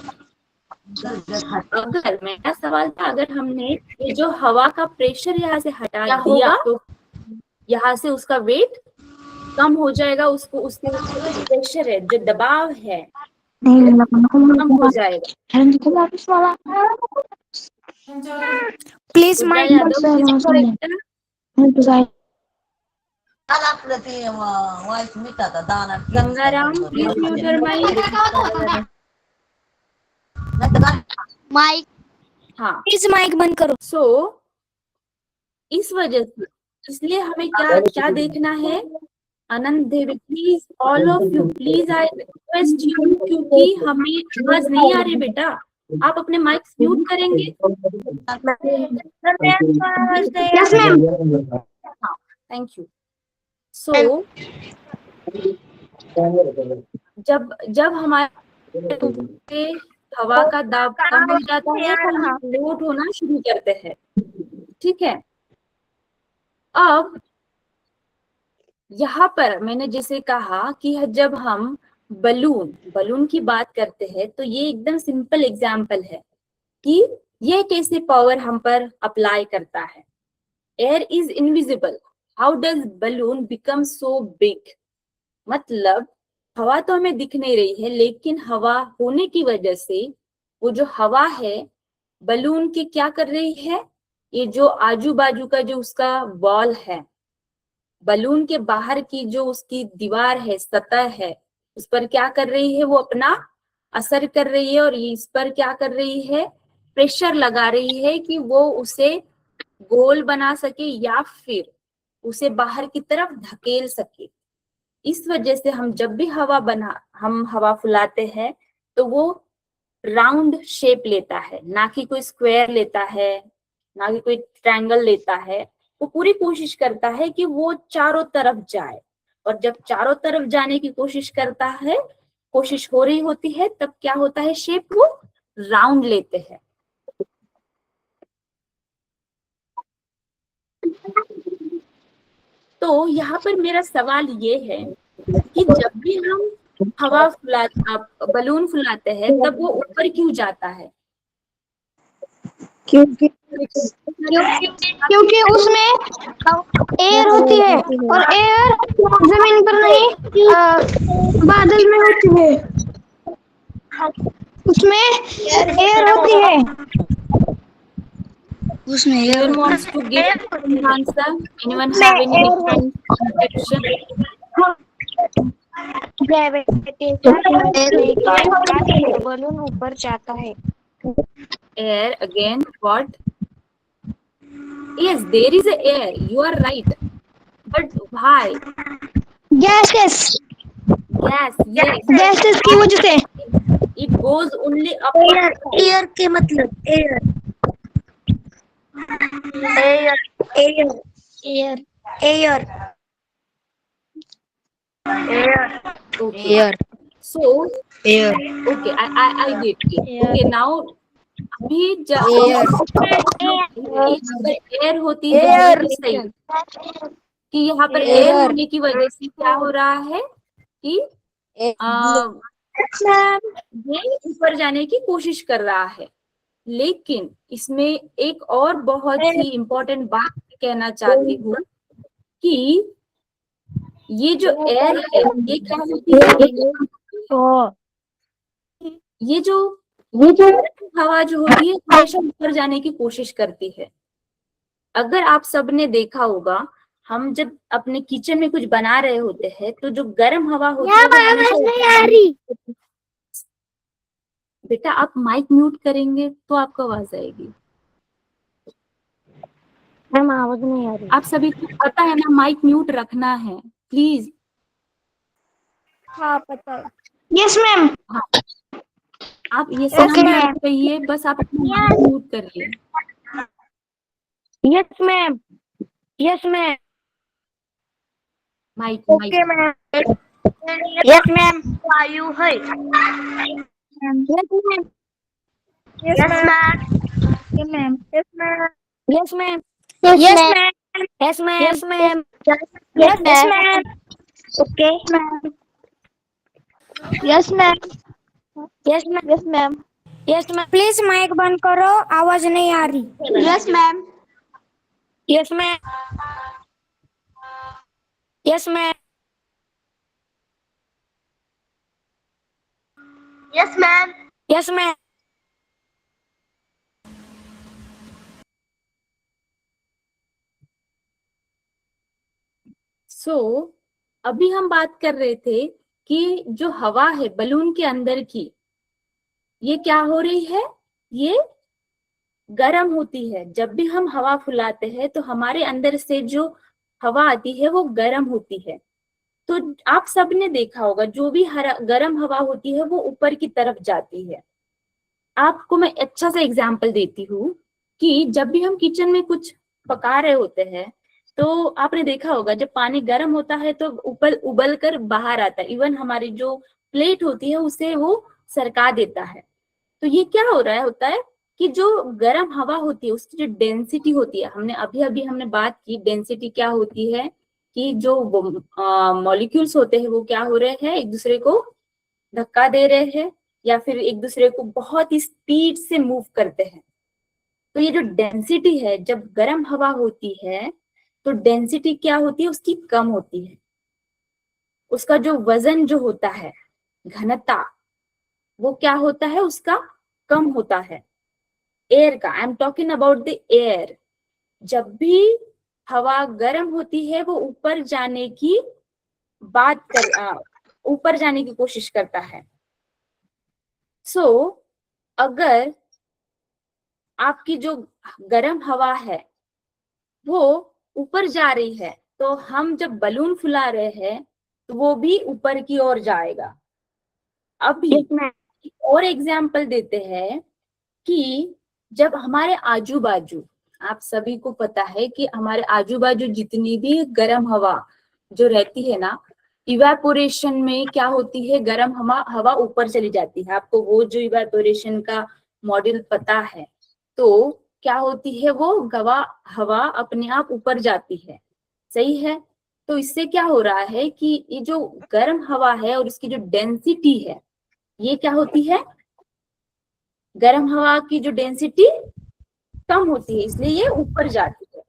अगर मेरा सवाल था, अगर हमने ये जो हवा का प्रेशर यहाँ से हटा दिया तो यहाँ से उसका वेट कम हो जाएगा। उसको उसके प्रेशर है, जो दबाव है, कम हो जाएगा। Please Pooja mic Yadav, Gangaram, please mute your mic. Mic हाँ, प्लीज माइक बंद करो। सो इस वजह से, इसलिए हमें क्या क्या देखना है? Anand Devi, please all of you, please I request you, क्योंकि हमें आवाज नहीं आ रही बेटा। आप अपने माइक म्यूट करेंगे? Yes, ma'am. हाँ, थैंक यू। सो जब जब हमारे हवा का दाब कम हो जाता है तो हम फ्लोट होना शुरू करते हैं। ठीक है, अब यहाँ पर मैंने जैसे कहा कि जब हम बलून की बात करते हैं तो ये एकदम सिंपल एग्जाम्पल है कि ये कैसे पावर हम पर अप्लाई करता है। Air is invisible, how does balloon become so big? मतलब हवा तो हमें दिख नहीं रही है, लेकिन हवा होने की वजह से वो जो हवा है बलून के क्या कर रही है? ये जो आजू बाजू का जो उसका वॉल है, बलून के बाहर की जो उसकी दीवार है, सतह है, उस पर क्या कर रही है? वो अपना असर कर रही है और इस पर क्या कर रही है? प्रेशर लगा रही है कि वो उसे गोल बना सके या फिर उसे बाहर की तरफ धकेल सके। इस वजह से हम जब भी हम हवा फुलाते हैं तो वो राउंड शेप लेता है, ना कि कोई स्क्वायर लेता है, ना कि कोई ट्रायंगल लेता है। वो पूरी कोशिश करता है कि वो चारों तरफ जाए, और जब चारों तरफ जाने की कोशिश करता है, कोशिश हो रही होती है, तब क्या होता है? शेप वो राउंड लेते हैं। तो यहाँ पर मेरा सवाल ये है कि जब भी हम बलून फुलाते हैं तब वो ऊपर क्यों जाता है? क्योंकि उसमें एयर होती है और एयर जमीन पर नहीं बादल में होती है। उसमें एयर होती है। उसमें Anyone wants to give an answer? Anyone have any different objection? Balloon ऊपर जाता है। Air again, what? Yes, there is a air. You are right. But why? Gases Yes. की वजह से It goes only up. Air के मतलब air Okay. Air So, okay, I get it. Okay, now अभी air होती है, बिल्कुल सही, कि यहाँ पर एयर होने की वजह से क्या हो रहा है कि ये ऊपर जाने की कोशिश कर रहा है। लेकिन इसमें एक और बहुत ही इम्पोर्टेंट बात कहना चाहती हूँ कि ये जो एयर है ये क्या होती है? ये जो ये जो हवा जो होती है हमेशा ऊपर जाने की कोशिश करती है। अगर आप सबने देखा होगा, हम जब अपने किचन में कुछ बना रहे होते हैं तो जो गर्म हवा होती है वो हमेशा ऊपर आ रही। बेटा आप माइक म्यूट करेंगे तो आपको आवाज आएगी। मैम आवाज नहीं आ रही। आप सभी को पता है ना माइक म्यूट रखना है प्लीज। हाँ पता है। Yes ma'am. हाँ, आप ये सब Okay, मत ma'am. कहिए, बस आप अपना माइक म्यूट करिए। Yes ma'am. Yes ma'am. Mike okay mike ma'am. Yes ma'am. वायु है। Yes ma'am. Yes ma'am. Yes ma'am. Yes ma'am. Yes ma'am. Yes ma'am. Yes ma'am. Yes ma'am. Yes ma'am. Okay ma'am. Yes ma'am. Yes ma'am. Yes ma'am. Yes ma'am. Please mic बंद करो, आवाज नहीं आ रही। Yes ma'am. Yes ma'am. Yes ma'am. Yes ma'am. Yes ma'am. So अभी हम बात कर रहे थे कि जो हवा है बलून के अंदर की, ये क्या हो रही है, ये गर्म होती है। जब भी हम हवा फुलाते हैं तो हमारे अंदर से जो हवा आती है वो गर्म होती है। तो आप सबने देखा होगा जो भी गर्म हवा होती है वो ऊपर की तरफ जाती है। आपको मैं अच्छा सा एग्जांपल देती हूँ कि जब भी हम किचन में कुछ पका रहे होते हैं तो आपने देखा होगा जब पानी गर्म होता है तो ऊपर उबल कर बाहर आता है। इवन हमारी जो प्लेट होती है उसे वो सरका देता है। तो ये क्या हो रहा है होता है कि जो गर्म हवा होती है उसकी जो डेंसिटी होती है, हमने अभी अभी हमने बात की डेंसिटी क्या होती है कि जो मॉलिक्यूल्स होते हैं वो क्या हो रहे हैं, एक दूसरे को धक्का दे रहे हैं या फिर एक दूसरे को बहुत ही स्पीड से मूव करते हैं। तो ये जो डेंसिटी है, जब गर्म हवा होती है तो डेंसिटी क्या होती है, उसकी कम होती है। उसका जो वजन जो होता है, घनता, वो क्या होता है, उसका कम होता है। एयर का, I am talking about the air. जब भी हवा गर्म होती है वो ऊपर जाने की ऊपर जाने की कोशिश करता है। सो अगर आपकी जो गर्म हवा है वो ऊपर जा रही है तो हम जब बलून फुला रहे हैं तो वो भी ऊपर की ओर जाएगा। अभी एक और एग्जाम्पल देते हैं कि जब हमारे आजू बाजू, आप सभी को पता है कि हमारे आजू बाजू जितनी भी गर्म हवा जो रहती है ना, इवेपोरेशन में क्या होती है, गर्म हवा ऊपर चली जाती है। आपको वो जो इवेपोरेशन का मॉडल पता है, तो क्या होती है, वो हवा अपने आप ऊपर जाती है, सही है। तो इससे क्या हो रहा है कि ये जो गर्म हवा है और इसकी जो डेंसिटी है, ये क्या होती है, गर्म हवा की जो डेंसिटी कम होती है, इसलिए ये ऊपर जाती है।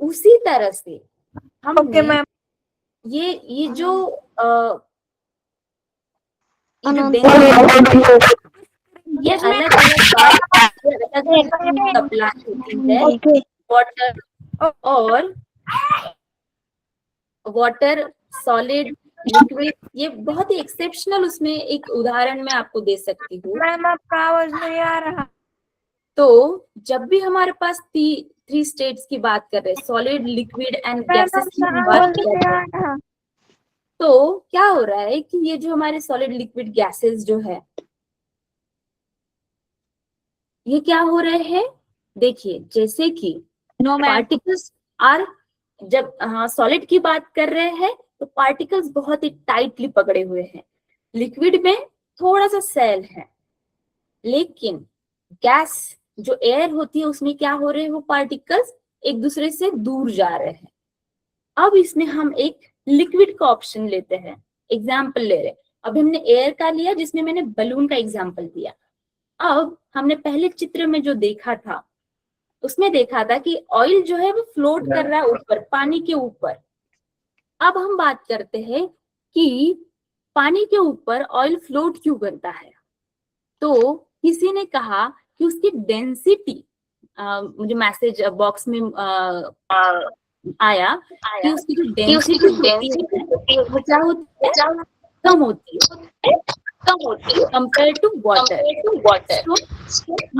उसी तरह से हमने ये जो डेंसिटी, ये अलग अलग सप्लाई होती है वाटर और वाटर, सॉलिड, लिक्विड। ये बहुत ही एक्सेप्शनल, उसमें एक उदाहरण मैं आपको दे सकती हूँ। मैम आपका आवाज नहीं आ रहा। तो जब भी हमारे पास थ्री स्टेट्स की बात कर रहे हैं, सॉलिड, लिक्विड एंड गैसेस की हम बात कर रहे हैं, तो क्या हो रहा है कि ये जो हमारे सॉलिड, लिक्विड, गैसेस जो है, ये क्या हो रहे हैं, देखिए जैसे कि पार्टिकल्स आर, जब सॉलिड की बात कर रहे हैं तो पार्टिकल्स बहुत ही टाइटली पकड़े हुए हैं। लिक्विड में थोड़ा सा सेल है, लेकिन गैस जो एयर होती है उसमें क्या हो रहे हैं, वो पार्टिकल्स एक दूसरे से दूर जा रहे हैं। अब इसमें हम एक लिक्विड का ऑप्शन लेते हैं, एग्जाम्पल ले रहे हैं। अब हमने एयर का लिया जिसमें मैंने बलून का एग्जाम्पल दिया। अब हमने पहले चित्र में जो देखा था उसमें देखा था कि ऑयल जो है वो फ्लोट कर रहा है ऊपर, पानी के ऊपर। अब हम बात करते हैं कि पानी के ऊपर ऑयल फ्लोट क्यों करता है। तो किसी ने कहा कि उसकी डेंसिटी, मुझे मैसेज बॉक्स में आया कि उसकी जो डेंसिटी होती है वो क्या होती है, कम होती है कंपेयर टू वाटर। तो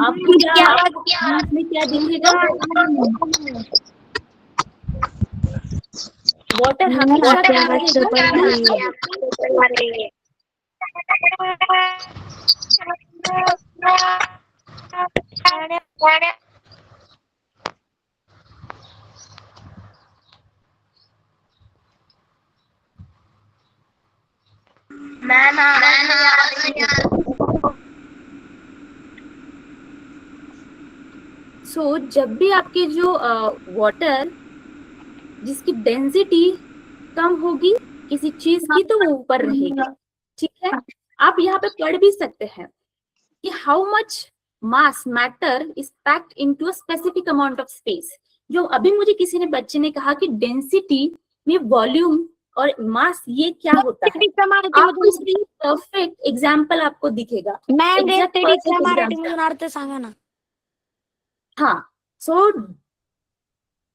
आपको क्या इसमें क्या दिखेगा, वाटर हमेशा क्या रहेगा, सो जब भी आपके जो वाटर जिसकी डेंसिटी कम होगी किसी चीज की तो वो ऊपर रहेगी, ठीक है। आप यहाँ पे पढ़ भी सकते हैं कि how much mass matter is packed into a specific amount of space. जो अभी मुझे किसी ने बच्चे ने कहा कि डेंसिटी में वॉल्यूम और मास ये क्या होता है, आपको इसलिए परफेक्ट एग्जांपल आपको दिखेगा। मॅम Exact ते perfect example. मराठीमधून अर्थ सांगा ना. हाँ, सो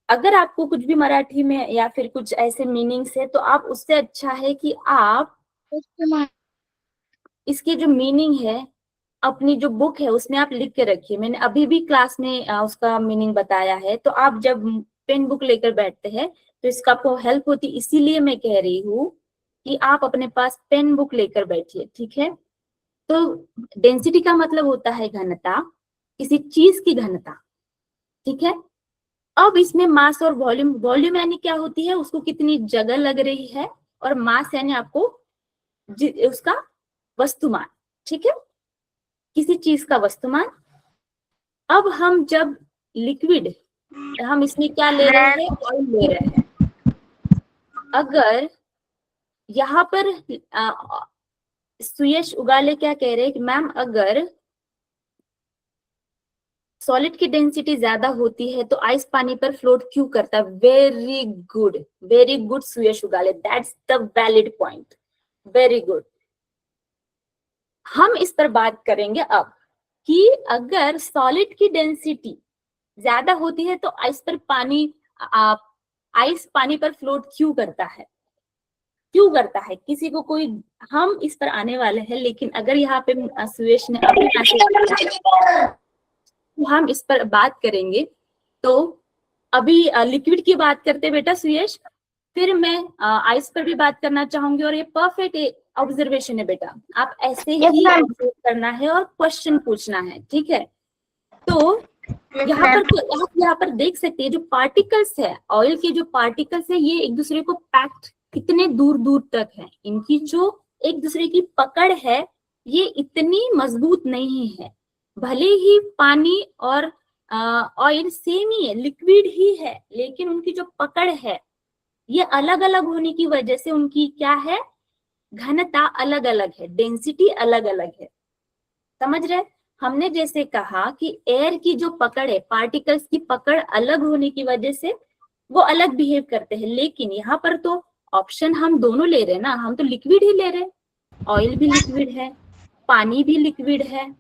अगर आपको कुछ भी मराठी में या फिर कुछ ऐसे मीनिंग्स है तो आप उससे अच्छा है कि आप इसकी जो मीनिंग है अपनी जो बुक है उसमें आप लिख के रखिए। मैंने अभी भी क्लास में उसका मीनिंग बताया है। तो आप जब पेन बुक लेकर बैठते हैं तो इसका आपको हेल्प होती, इसीलिए मैं कह रही हूँ कि आप अपने पास पेन बुक लेकर बैठिए, ठीक है। तो डेंसिटी का मतलब होता है घनता, किसी चीज की घनता, ठीक है। अब इसमें मास और वॉल्यूम, वॉल्यूम यानी क्या होती है, उसको कितनी जगह लग रही है, और मास यानी आपको उसका वस्तुमान, ठीक है, किसी चीज का वस्तुमान। अब हम जब लिक्विड, हम इसमें क्या ले रहे हैं, ऑयल ले रहे हैं। अगर यहाँ पर सुयश उगाले क्या कह रहे हैं कि मैम अगर सॉलिड की डेंसिटी ज्यादा होती है तो आइस पानी पर फ्लोट क्यों करता है। वेरी गुड सुयश उगाले, that's the valid point, very good. हम इस पर बात करेंगे अब कि अगर सॉलिड की डेंसिटी ज्यादा होती है तो आइस पानी पर फ्लोट क्यों करता है, किसी को कोई, हम इस पर आने वाले हैं। लेकिन अगर यहाँ पे सुयश ने अभी मैसेज, तो हम इस पर बात करेंगे। तो अभी लिक्विड की बात करते बेटा सुयश, फिर मैं आइस पर भी बात करना चाहूंगी। और ये परफेक्ट ऑब्जर्वेशन है बेटा, आप ऐसे ही ऑब्जर्व करना है और क्वेश्चन पूछना है, ठीक है। तो यहाँ पर देख सकते हैं जो पार्टिकल्स है, ऑयल के जो पार्टिकल्स है, ये एक दूसरे को पैक्ड कितने दूर दूर तक है। इनकी जो एक दूसरे की पकड़ है ये इतनी मजबूत नहीं है। भले ही पानी और ऑयल सेम ही है, लिक्विड ही है, लेकिन उनकी जो पकड़ है ये अलग अलग होने की वजह से उनकी क्या है, घनता अलग अलग है, डेंसिटी अलग अलग है। समझ रहे, हमने जैसे कहा कि एयर की जो पकड़ है, पार्टिकल्स की पकड़ अलग होने की वजह से वो अलग बिहेव करते हैं। लेकिन यहाँ पर तो ऑप्शन हम दोनों ले रहे हैं ना, हम तो लिक्विड ही ले रहे हैं, ऑयल भी लिक्विड है, पानी भी लिक्विड है।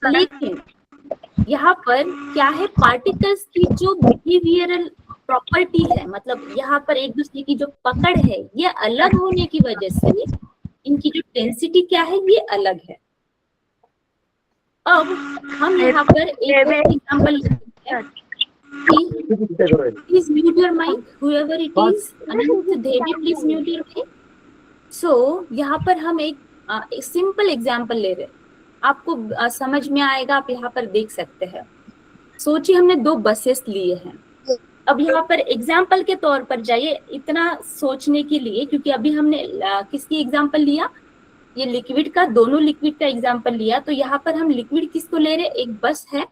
लेकिन यहाँ पर क्या है, पार्टिकल्स की जो बिहेवियरल प्रॉपर्टी है, मतलब यहाँ पर एक दूसरे की जो पकड़ है ये अलग होने की वजह से इनकी जो डेंसिटी क्या है ये अलग है। अब हम यहाँ पर एक एग्जांपल लेते हैं। Please mute your mic, whoever it is. Anant Devi, please mute your mic. So यहाँ पर हम एक सिंपल एग्जांपल ले रहे हैं, आपको समझ में आएगा, आप यहाँ पर देख सकते हैं। सोचिए हमने 2 बसेस लिए हैं। अब यहाँ पर एग्जाम्पल के तौर पर जाइए, इतना सोचने के लिए, क्योंकि अभी हमने किसकी एग्जाम्पल लिया, ये लिक्विड का, दोनों लिक्विड का एग्जाम्पल लिया। तो यहाँ पर हम लिक्विड किसको ले रहे हैं, एक बस है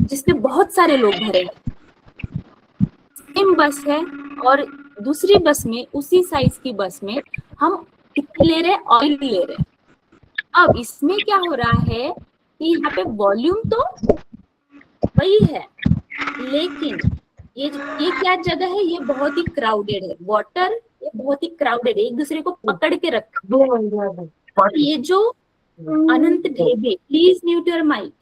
जिसमें बहुत सारे लोग भरे हैं, सेम बस है, और दूसरी बस में, उसी साइज की बस में हम कितने ले रहे हैं, ऑयल ले रहे हैं। अब इसमें क्या हो रहा है कि यहाँ पे वॉल्यूम तो वही है, लेकिन ये क्या जगह है, ये बहुत ही क्राउडेड है, वाटर ये बहुत ही क्राउडेड है, एक दूसरे को पकड़ के रखा है। ये जो Anant Dhebe, please mute your mic.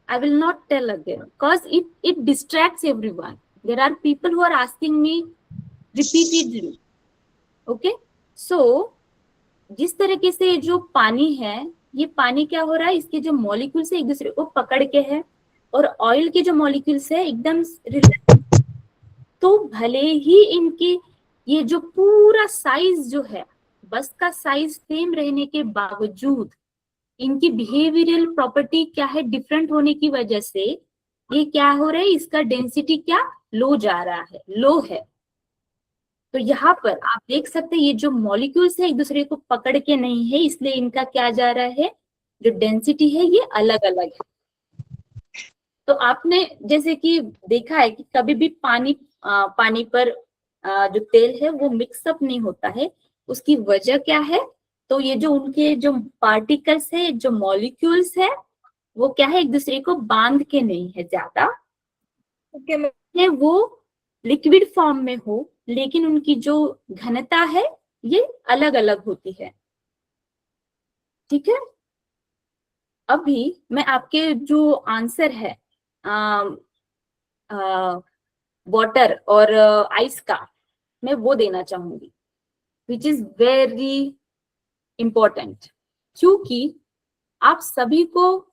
I will not tell again because it distracts everyone. There are people who are asking me repeatedly. Okay, so जिस तरीके से जो पानी है, ये पानी क्या हो रहा है, इसके जो मॉलिक्यूल्स है एक दूसरे को पकड़ के है, और ऑयल के जो मॉलिक्यूल्स है एकदम तो भले ही इनकी ये जो पूरा साइज जो है, बस का साइज सेम रहने के बावजूद इनकी बिहेवियरल प्रॉपर्टी क्या है, डिफरेंट होने की वजह से ये क्या हो रहा है, इसका डेंसिटी क्या लो जा रहा है, लो है। तो यहाँ पर आप देख सकते हैं ये जो मॉलिक्यूल्स है एक दूसरे को पकड़ के नहीं है, इसलिए इनका क्या जा रहा है, जो डेंसिटी है ये अलग अलग है। तो आपने जैसे कि देखा है कि कभी भी पानी पर जो तेल है वो मिक्सअप नहीं होता है, उसकी वजह क्या है, तो ये जो उनके जो पार्टिकल्स है, जो मॉलिक्यूल्स है, वो क्या है, एक दूसरे को बांध के नहीं है ज्यादा, है वो लिक्विड फॉर्म में हो, लेकिन उनकी जो घनता है ये अलग अलग होती है। ठीक है, अभी मैं आपके जो आंसर है वाटर और आइस का, मैं वो देना चाहूंगी, विच इज वेरी इंपॉर्टेंट, क्योंकि आप सभी को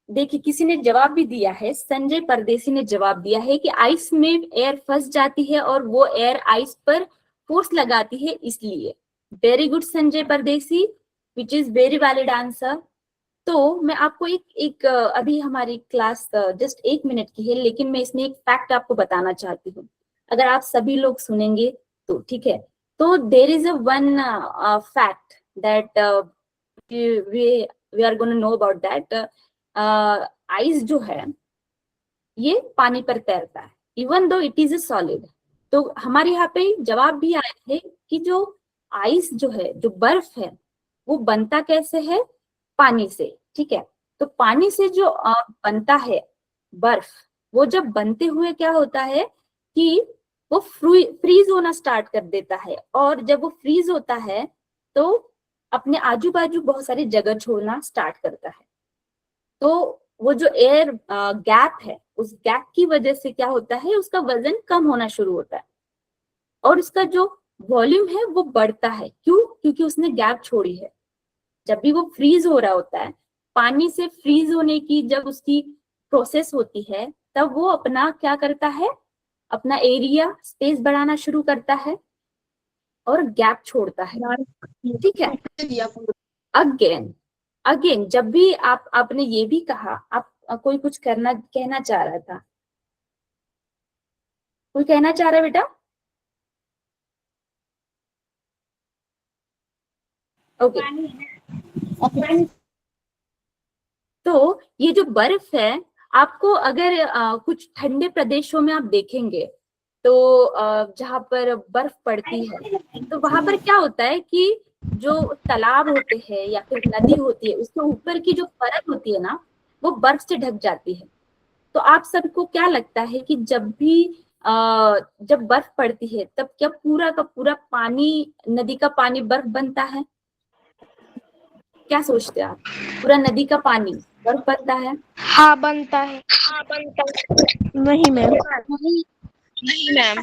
देखिए, किसी ने जवाब भी दिया है, संजय परदेसी ने जवाब दिया है कि आइस में एयर फंस जाती है और वो एयर आइस पर फोर्स लगाती है, इसलिए। वेरी गुड संजय परदेसी, which is very valid answer. तो मैं आपको एक अभी हमारी क्लास जस्ट 1 मिनट की है, लेकिन मैं इसमें एक फैक्ट आपको बताना चाहती हूँ, अगर आप सभी लोग सुनेंगे तो ठीक है। तो there is a one fact that we are gonna know about that, ice जो है ये पानी पर तैरता है, even though it is a solid. तो हमारे यहाँ पे जवाब भी आए थे कि जो आइस जो है, जो बर्फ है, वो बनता कैसे है, पानी से। ठीक है, तो पानी से जो बनता है बर्फ, वो जब बनते हुए क्या होता है कि वो फ्रीज होना स्टार्ट कर देता है, और जब वो फ्रीज होता है तो अपने आजू बाजू बहुत सारी जगह छोड़ना स्टार्ट करता है। तो वो जो एयर गैप है, उस गैप की वजह से क्या होता है, उसका वजन कम होना शुरू होता है और उसका जो वॉल्यूम है वो बढ़ता है। क्यों? क्योंकि उसने गैप छोड़ी है। जब भी वो फ्रीज हो रहा होता है, पानी से फ्रीज होने की जब उसकी प्रोसेस होती है, तब वो अपना क्या करता है, अपना एरिया स्पेस बढ़ाना शुरू करता है और गैप छोड़ता है। ठीक है, अगेन अगेन जब भी आपने ये भी कहा, आप कोई कुछ कहना चाह रहा था, कोई कहना चाह रहा है बेटा? ओके, तो ये जो बर्फ है, आपको अगर कुछ ठंडे प्रदेशों में आप देखेंगे तो जहाँ पर बर्फ पड़ती है, तो वहां पर क्या होता है कि जो तालाब होते हैं या फिर नदी होती है, उसके ऊपर की जो परत होती है ना, वो बर्फ से ढक जाती है। तो आप सबको क्या लगता है कि जब भी जब बर्फ पड़ती है, तब क्या पूरा का पूरा पानी, नदी का पानी बर्फ बनता है? क्या सोचते हैं आप? पूरा नदी का पानी बर्फ बनता है? हाँ बनता है। नहीं मैम। नहीं मैम।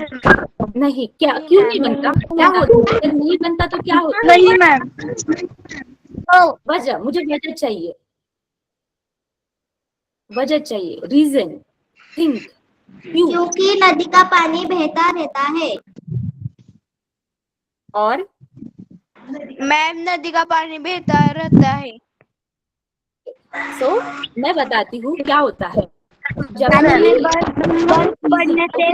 नहीं, क्या, क्यों नहीं बनता? क्या होता है अगर नहीं बनता तो क्या होता है? नहीं मैम। वजह, मुझे वजह चाहिए, वजह चाहिए, रीजन, थिंक, क्यों? क्योंकि नदी का पानी बहता रहता है। और मैम नदी का पानी बहता रहता है। सो मैं बताती हूँ क्या होता है। जब बर्फ पड़ने से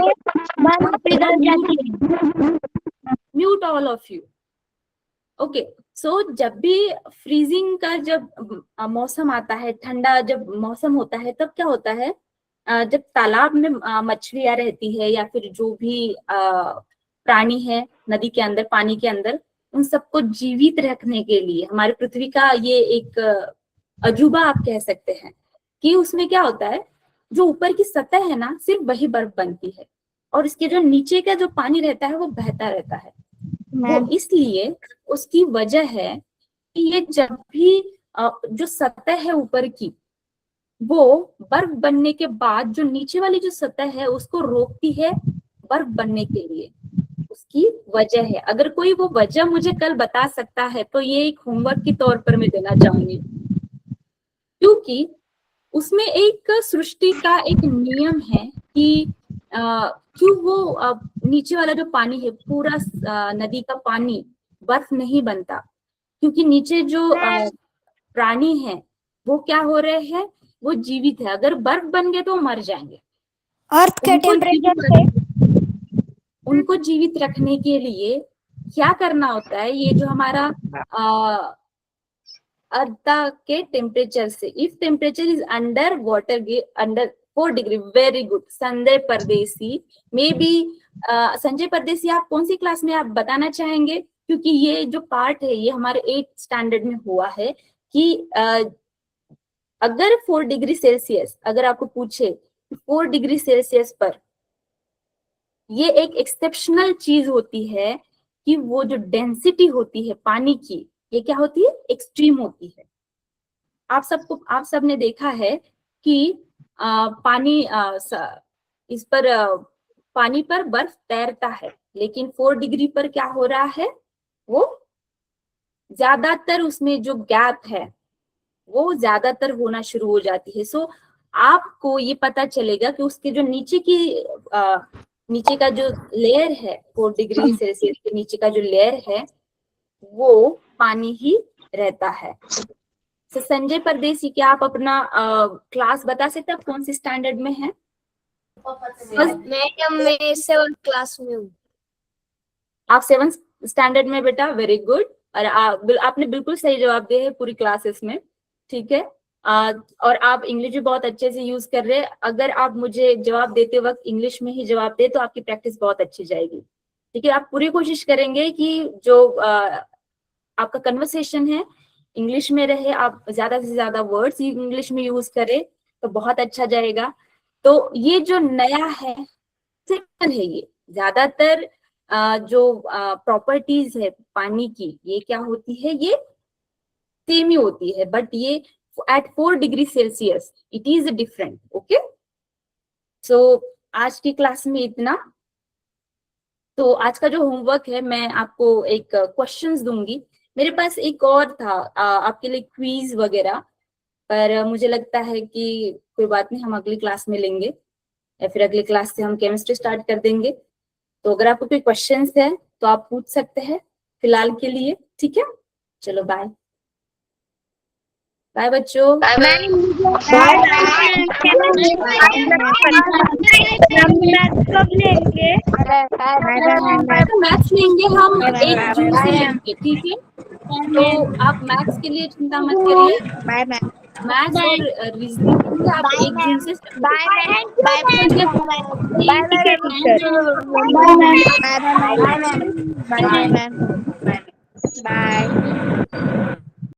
बर्फ पिघल जाती है। Mute all of you. Okay, so जब भी फ्रीजिंग का जब मौसम आता है, ठंडा जब मौसम होता है, तब क्या होता है, जब तालाब में मछलियां रहती है या फिर जो भी प्राणी है नदी के अंदर, पानी के अंदर, उन सबको जीवित रखने के लिए हमारी पृथ्वी का ये एक अजूबा आप कह सकते हैं, कि उसमें क्या होता है, जो ऊपर की सतह है ना, सिर्फ वही बर्फ बनती है और इसके जो नीचे का जो पानी रहता है वो बहता रहता है। वो इसलिए, उसकी वजह है कि ये जब भी जो सतह है ऊपर की, वो बर्फ बनने के बाद जो नीचे वाली जो सतह है उसको रोकती है बर्फ बनने के लिए, उसकी वजह है। अगर कोई वो वजह मुझे कल बता सकता है तो ये एक होमवर्क के तौर पर मैं देना चाहूंगी, क्योंकि उसमें एक सृष्टि का एक नियम है कि क्यों वो नीचे वाला जो पानी है, पूरा नदी का पानी बर्फ नहीं बनता, क्योंकि नीचे जो प्राणी है वो क्या हो रहे हैं, वो जीवित है। अगर बर्फ बन गए तो वो मर जाएंगे। अर्थ के टेम्परेचर से उनको जीवित रखने के लिए क्या करना होता है, ये जो हमारा अर्थ के टेम्परेचर से, if temperature is under water under 4 degree, very good Sanjay Pardesi. May B Sanjay परदेसी आप कौन सी क्लास में आप बताना चाहेंगे, क्योंकि ये जो पार्ट है ये हमारे 8th स्टैंडर्ड में हुआ है कि अगर 4 डिग्री सेल्सियस, अगर आपको पूछे 4 डिग्री सेल्सियस पर ये एक एक्सेप्शनल चीज होती है कि वो जो डेंसिटी होती है पानी की, ये क्या होती है, एक्सट्रीम होती है। आप सबने देखा है कि पानी इस पर पानी पर बर्फ तैरता है, लेकिन 4 डिग्री पर क्या हो रहा है, वो ज्यादातर उसमें जो गैप है वो ज्यादातर होना शुरू हो जाती है। सो आपको ये पता चलेगा कि उसके जो नीचे का जो लेयर है, 4 डिग्री सेल्सियस के नीचे का जो लेयर है वो पानी ही रहता है। तो संजय परदेसी, क्या आप अपना क्लास बता सकते हैं, आप कौन सी स्टैंडर्ड में हैं? मैडम मैं 7th क्लास में हूँ। आप 7th स्टैंडर्ड में, बेटा वेरी गुड। और आपने बिल्कुल सही जवाब दिए है पूरी क्लासेस में, ठीक है। और आप इंग्लिश भी बहुत अच्छे से यूज कर रहे हैं। अगर आप मुझे जवाब देते वक्त इंग्लिश में ही जवाब दे तो आपकी प्रैक्टिस बहुत अच्छी जाएगी, ठीक है। आप पूरी कोशिश करेंगे कि जो आपका कन्वर्सेशन है इंग्लिश में रहे, आप ज्यादा से ज्यादा वर्ड्स इंग्लिश में यूज करें तो बहुत अच्छा जाएगा। तो ये जो नया है, सिंपल है, ये ज्यादातर जो प्रॉपर्टीज है पानी की, ये क्या होती है, ये सेम ही होती है, बट ये at 4 degree Celsius it is different. Okay, so आज की क्लास में इतना। तो आज का जो होमवर्क है, मैं आपको एक क्वेश्चंस दूंगी। मेरे पास एक और था आपके लिए क्विज वगैरह, पर मुझे लगता है कि कोई बात नहीं, हम अगली क्लास में लेंगे या फिर अगली क्लास से हम केमिस्ट्री स्टार्ट कर देंगे। तो अगर आपको कोई क्वेश्चंस है तो आप पूछ सकते हैं फिलहाल के लिए, ठीक है। चलो बाय बाय बच्चों। मैथ्स लेंगे हम 1 जून से लेंगे, ठीक है। तो आप मैथ्स के लिए चिंता मत करिए, मैथ्स और रीजनिंग आप 1 जून से बाय।